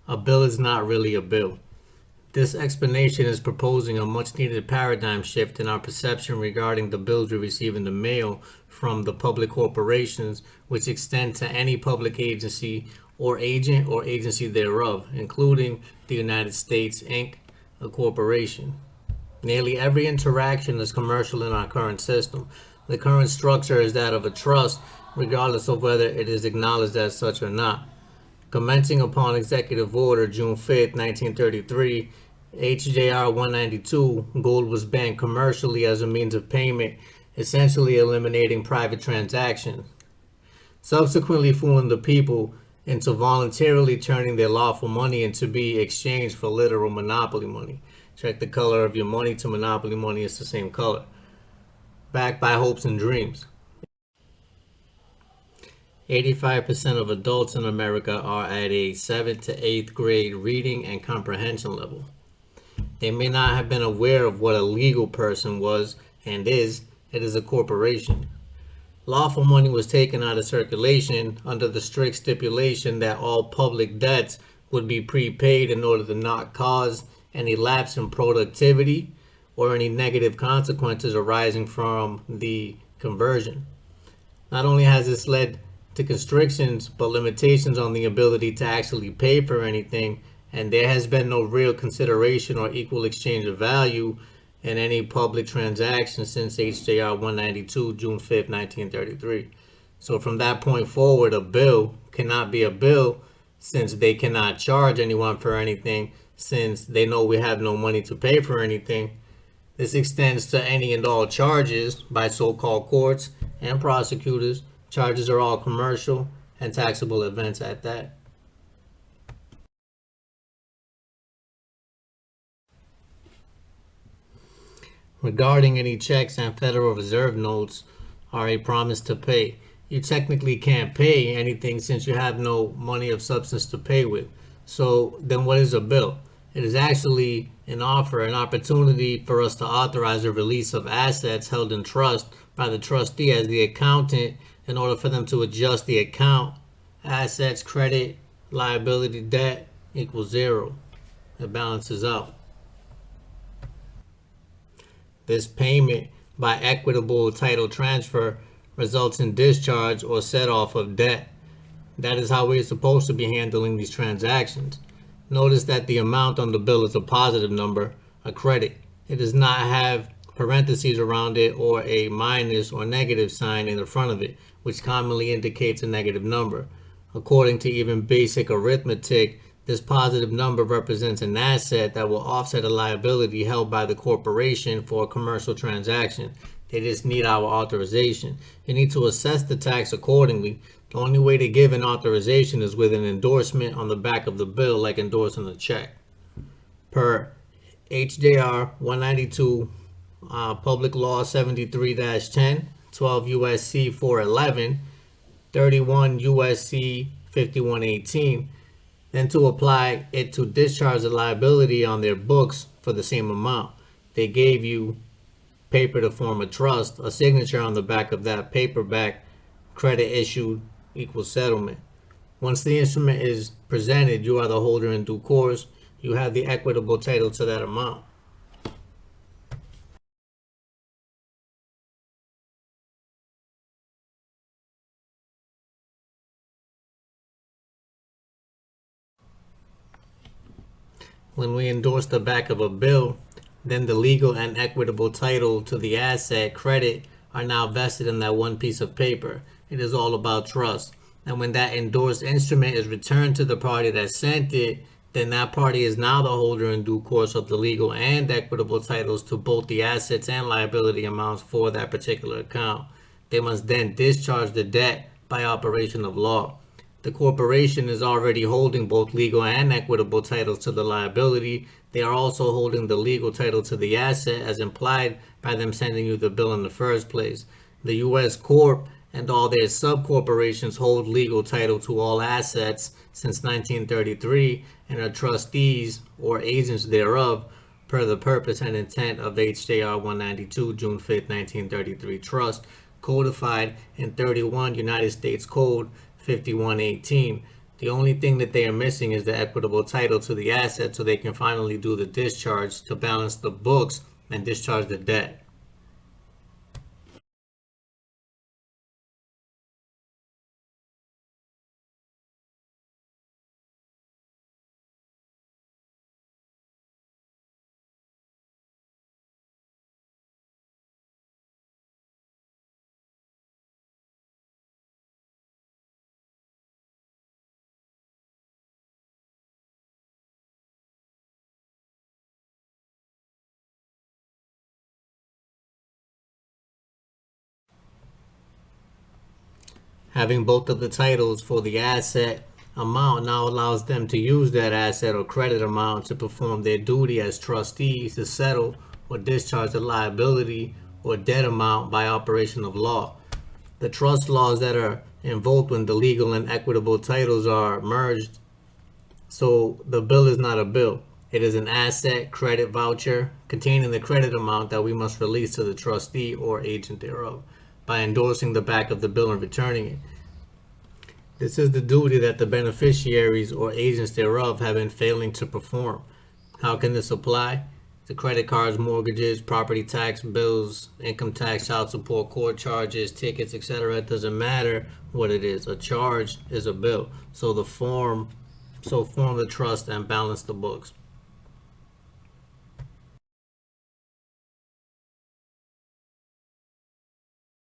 A bill is not really a bill. This explanation is proposing a much needed paradigm shift in our perception regarding the bills we receive in the mail from the public corporations, which extend to any public agency or agent or agency thereof, including the United States, Inc., a corporation. Nearly every interaction is commercial in our current system. The current structure is that of a trust, regardless of whether it is acknowledged as such or not. Commencing upon Executive Order June 5, 1933, HJR 192, gold was banned commercially as a means of payment, essentially eliminating private transactions, subsequently fooling the people into voluntarily turning their lawful money into be exchanged for literal monopoly money. Check the color of your money to monopoly money, it's the same color. Backed by hopes and dreams. 85% of adults in America are at a 7th to 8th grade reading and comprehension level. They may not have been aware of what a legal person was and is. It is a corporation. Lawful money was taken out of circulation under the strict stipulation that all public debts would be prepaid in order to not cause any lapse in productivity or any negative consequences arising from the conversion. Not only has this led to constrictions but limitations on the ability to actually pay for anything, and there has been no real consideration or equal exchange of value in any public transaction since HJR 192, June 5, 1933. So from that point forward, a bill cannot be a bill since they cannot charge anyone for anything, since they know we have no money to pay for anything. This extends to any and all charges by so-called courts and prosecutors. Charges are all commercial and taxable events at that. Regarding any checks and Federal Reserve notes are a promise to pay. You technically can't pay anything since you have no money of substance to pay with. So then what is a bill? It is actually an offer, an opportunity for us to authorize the release of assets held in trust by the trustee as the accountant in order for them to adjust the account. Assets, credit, liability, debt equals zero. It balances out. This payment by equitable title transfer results in discharge or set off of debt. That is how we're supposed to be handling these transactions. Notice that the amount on the bill is a positive number, a credit. It does not have parentheses around it or a minus or negative sign in the front of it, which commonly indicates a negative number. According to even basic arithmetic, this positive number represents an asset that will offset a liability held by the corporation for a commercial transaction. They just need our authorization. You need to assess the tax accordingly. The only way to give an authorization is with an endorsement on the back of the bill, like endorsing a check. Per HJR 192, Public Law 73-10, 12 U.S.C. 411, 31 U.S.C. 5118, then to apply it to discharge the liability on their books for the same amount. They gave you paper to form a trust, a signature on the back of that paperback, credit issued equals settlement. Once the instrument is presented, you are the holder in due course. You have the equitable title to that amount. When we endorse the back of a bill, then the legal and equitable title to the asset, credit, are now vested in that one piece of paper. It is all about trust. And when that endorsed instrument is returned to the party that sent it, then that party is now the holder in due course of the legal and equitable titles to both the assets and liability amounts for that particular account. They must then discharge the debt by operation of law. The corporation is already holding both legal and equitable titles to the liability. They are also holding the legal title to the asset as implied by them sending you the bill in the first place. The U.S. Corp and all their subcorporations hold legal title to all assets since 1933 and are trustees or agents thereof per the purpose and intent of HJR 192, June 5, 1933 Trust, codified in 31 United States Code 5118. The only thing that they are missing is the equitable title to the asset so they can finally do the discharge to balance the books and discharge the debt. Having both of the titles for the asset amount now allows them to use that asset or credit amount to perform their duty as trustees to settle or discharge the liability or debt amount by operation of law. The trust laws that are invoked when the legal and equitable titles are merged. So the bill is not a bill. It is an asset credit voucher containing the credit amount that we must release to the trustee or agent thereof by endorsing the back of the bill and returning it. This is the duty that the beneficiaries or agents thereof have been failing to perform. How can this apply? The credit cards, mortgages, property tax bills, income tax, child support, court charges, tickets, etc. It doesn't matter what it is. A charge is a bill. So form the trust and balance the books.